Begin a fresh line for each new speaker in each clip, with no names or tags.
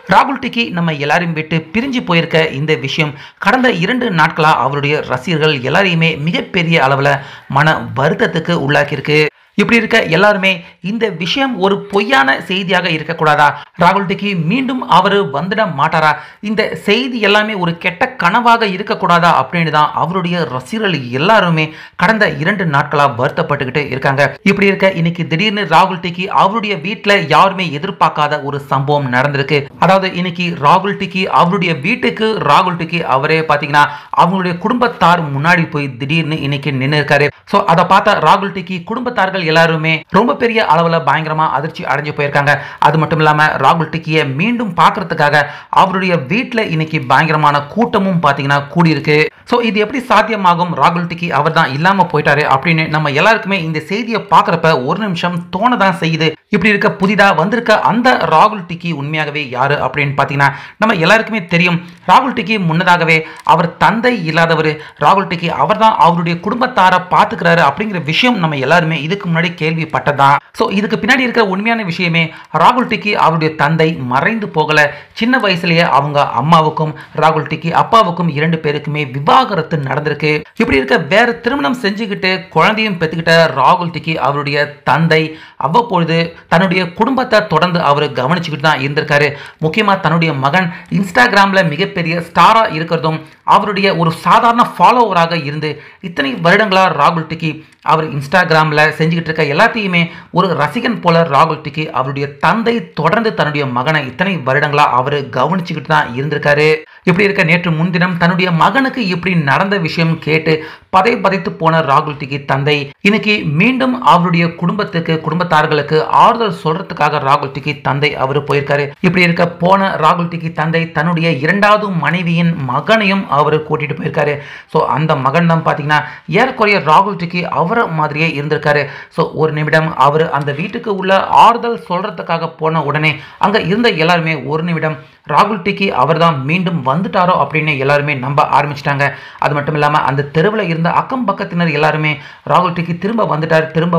ராகுல் டிக்கி நம்ம எல்லாரையும் விட்டு பிரிஞ்சு போயிருக்க இந்த விஷயம் கடந்த 2 நாட்களா அவருடைய ரசிகர்கள் எல்லாரையுமே மிகப்பெரிய அளவில் மன வருத்தத்துக்கு உள்ளாக்கியிருக்கு. இப்படி இருக்க எல்லாருமே இந்த விஷயம் ஒரு பொய்யான செய்தியாக இருக்கக்கூடாதா, ராகுல் டிக்கி மீண்டும் அவர் வந்துட மாட்டாரா, இந்த செய்தி எல்லாமே ஒரு கெட்ட கனவாக இருக்கக்கூடாதா அப்படின்னு தான் அவருடைய ரசிகர்கள் எல்லாருமே கடந்த 2 நாட்களா வருத்தப்பட்டுக்கிட்டு இருக்காங்க. இப்படி இருக்க இன்னைக்கு திடீர்னு ராகுல் டிக்கி அவருடைய வீட்டில் யாருமே எதிர்பார்க்காத ஒரு சம்பவம் நடந்திருக்கு. அதாவது இன்னைக்கு ராகுல் டிக்கி அவருடைய வீட்டுக்கு ராகுல் டிக்கி அவரே பார்த்தீங்கன்னா அவங்களுடைய குடும்பத்தார் முன்னாடி போய் திடீர்னு இன்னைக்கு நின்று இருக்காரு. ஸோ அதை பார்த்த ராகுல் டிக்கி குடும்பத்தார்கள் எல்லாருமே ரொம்ப பெரிய அளவில் பயங்கரமா அதிர்ச்சி அடைஞ்சு போயிருக்காங்க. அது மட்டும் இல்லாம ராகுல் டிக்கியை மீண்டும் பார்க்கறதுக்காக அவருடைய வீட்டில் இன்னைக்கு பயங்கரமான கூட்டமும் பார்த்தீங்கன்னா கூடியிருக்கு. ஸோ இது எப்படி சாத்தியமாகும், ராகுல் டிக்கி அவர் தான் இல்லாம போயிட்டாரு அப்படின்னு நம்ம எல்லாருக்குமே இந்த செய்தியை பார்க்குறப்ப ஒரு நிமிஷம் தோணதான் செய்யுது. இப்படி இருக்க புதிதா வந்திருக்க அந்த ராகுல் டிக்கி உண்மையாகவே யாரு அப்படின்னு பார்த்தீங்கன்னா நம்ம எல்லாருக்குமே தெரியும். ராகுல் டிக்கி முன்னதாகவே அவர் தந்தை இல்லாதவர், ராகுல் டிக்கி அவர் தான் அவருடைய குடும்பத்தாரை பார்த்துக்கிறாரு அப்படிங்கிற விஷயம் நம்ம எல்லாருமே இதுக்கு முன்னாடி கேள்விப்பட்டதான். ஸோ இதுக்கு பின்னாடி இருக்கிற உண்மையான விஷயமே ராகுல் டிக்கி அவருடைய தந்தை மறைந்து போகல, சின்ன வயசுலயே அவங்க அம்மாவுக்கும் ராகுல் டிக்கி அப்பாவுக்கும் 2 பேருக்குமே விவாகரத்து நடந்திருக்கு. இப்படி இருக்க வேற திருமணம் செஞ்சுக்கிட்டு குழந்தையும் பெற்றுக்கிட்ட ராகுல் டிக்கி அவருடைய தந்தை அவ்வப்பொழுது தன்னுடைய குடும்பத்தை தொடர்ந்து அவர் கவனிச்சுக்கிட்டு தான் இருந்திருக்காரு. முக்கியமா தன்னுடைய மகன் இன்ஸ்டாகிராம்ல மிகப்பெரிய ஸ்டாரா இருக்கிறதும் அவருடைய ஒரு சாதாரண ஃபாலோவராக இருந்து இத்தனை வருடங்களா ராகுல் டிக்கி அவர் இன்ஸ்டாகிராம்ல செஞ்சுக்கிட்டு இருக்க எல்லாத்தையுமே ஒரு ரசிகன் போல ராகுல் டிக்கி அவருடைய தந்தை தொடர்ந்து தன்னுடைய மகனை இத்தனை வருடங்களா அவர் கவனிச்சுக்கிட்டு தான் இருந்திருக்காரு. இப்படி இருக்க நேற்று முன்தினம் தன்னுடைய மகனுக்கு இப்படி நடந்த விஷயம் கேட்டு பதைத்து போன ராகுல் டிக்கி தந்தை இன்னைக்கு மீண்டும் அவருடைய குடும்பத்தார்களுக்கு ஆறுதல் சொல்றதுக்காக ராகுல் டிக்கி தந்தை அவர் போயிருக்காரு. இப்படி இருக்க போன ராகுல் டிக்கி தந்தை தன்னுடைய 2வது மனைவியின் மகனையும் அவர் கூட்டிட்டு போயிருக்காரு. ஸோ அந்த மகன் தான் பார்த்தீங்கன்னா ஏறக்குறைய ராகுல் டிக்கி அவரை மாதிரியே இருந்திருக்காரு. ஸோ ஒரு நிமிடம் அவர் அந்த வீட்டுக்கு உள்ள ஆறுதல் சொல்றதுக்காக போன உடனே அங்க இருந்த எல்லாருமே ஒரு நிமிடம் ராகுல் டிக்கி அவர் தான் மீண்டும் வந்துட்டாரோ அப்படின்னு எல்லாருமே நம்ப ஆரம்பிச்சிட்டாங்க. அது மட்டும் இல்லாமல் அந்த தெருவில் இருந்த அக்கம் பக்கத்தினர் எல்லாருமே ராகுல் டிக்கி திரும்ப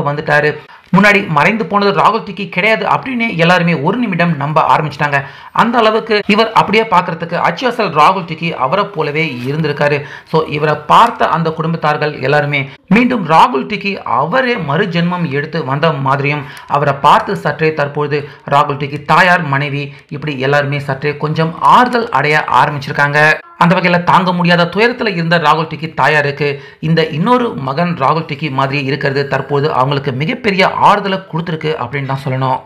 வந்துட்டாரு, முன்னாடி மறைந்து போனது ராகுல் டிக்கி கிடையாது அப்படின்னு எல்லாருமே ஒரு நிமிடம் நம்ப ஆரம்பிச்சிட்டாங்க. அந்த அளவுக்கு இவர் அப்படியே பார்க்கறதுக்கு அச்சல் ராகுல் டிக்கி அவரை போலவே இருந்திருக்காரு. ஸோ இவரை பார்த்த அந்த குடும்பத்தார்கள் எல்லாருமே மீண்டும் ராகுல் டிக்கி அவரே மறு ஜென்மம் எடுத்து வந்த மாதிரியும் அவரை பார்த்து சற்றே தற்பொழுது ராகுல் டிக்கி தாயார் மனைவி இப்படி எல்லாருமே சற்றே கொஞ்சம் ஆறுதல் அடைய ஆரம்பிச்சிருக்காங்க. அந்த வகையில் தாங்க முடியாத துயரத்தில் இருந்த ராகுல் டிக்கி தாயாருக்கு இந்த இன்னொரு மகன் ராகுல் டிக்கி மாதிரி இருக்கிறது தற்போது அவங்களுக்கு மிகப்பெரிய ஆறுதலை கொடுத்துருக்கு அப்படின்னு தான் சொல்லணும்.